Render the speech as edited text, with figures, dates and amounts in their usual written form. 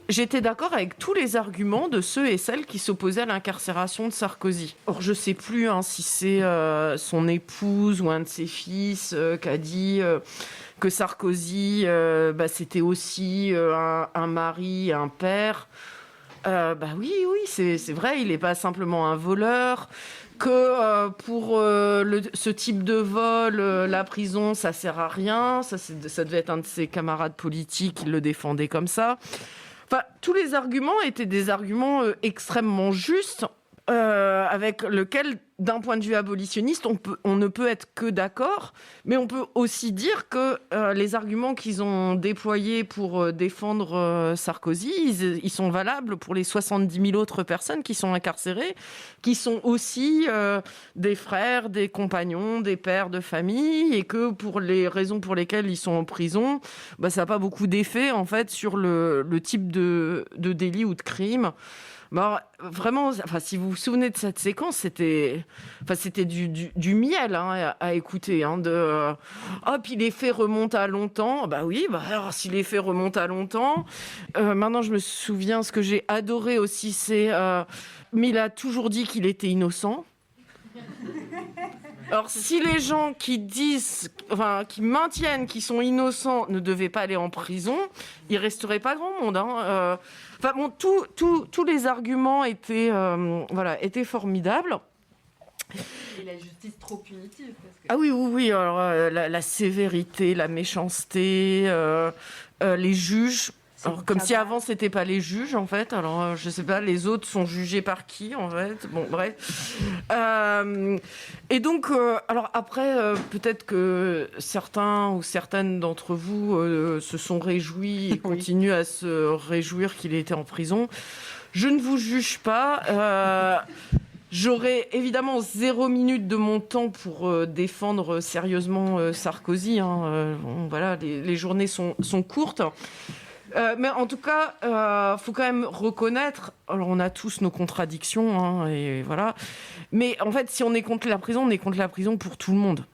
j'étais d'accord avec tous les arguments de ceux et celles qui s'opposaient à l'incarcération de Sarkozy. Or, je ne sais plus si c'est son épouse ou un de ses fils qui a dit que Sarkozy, c'était aussi un mari, un père. Oui, c'est vrai, il n'est pas simplement un voleur, que pour ce type de vol, la prison, ça sert à rien. Ça devait être un de ses camarades politiques qui le défendait comme ça. Enfin, tous les arguments étaient des arguments extrêmement justes, avec lesquels, d'un point de vue abolitionniste, on ne peut être que d'accord, mais on peut aussi dire que les arguments qu'ils ont déployés pour défendre Sarkozy, ils sont valables pour les 70 000 autres personnes qui sont incarcérées, qui sont aussi des frères, des compagnons, des pères de famille, et que pour les raisons pour lesquelles ils sont en prison, ça n'a pas beaucoup d'effet en fait sur le type de délit ou de crime. Alors, vraiment, si vous vous souvenez de cette séquence, c'était du miel à écouter. Hop, les faits remontent à longtemps. Oui, alors si les faits remontent à longtemps. Maintenant, je me souviens, ce que j'ai adoré aussi, c'est... mais il a toujours dit qu'il était innocent. Alors, si les gens qui maintiennent qu'ils sont innocents ne devaient pas aller en prison, il ne resterait pas grand monde. Tous les arguments étaient formidables. Et la justice trop punitive. Ah oui. Alors, la sévérité, la méchanceté, les juges... Alors, comme si avant, c'était pas les juges, en fait. Alors, je sais pas, les autres sont jugés par qui, en fait. Bon, bref. Et donc, alors après, peut-être que certains ou certaines d'entre vous se sont réjouis et continuent à se réjouir qu'il ait été en prison. Je ne vous juge pas. J'aurais évidemment 0 minute de mon temps pour défendre sérieusement Sarkozy. Les journées sont courtes. Mais en tout cas, faut quand même reconnaître. Alors, on a tous nos contradictions, et voilà. Mais en fait, si on est contre la prison, on est contre la prison pour tout le monde.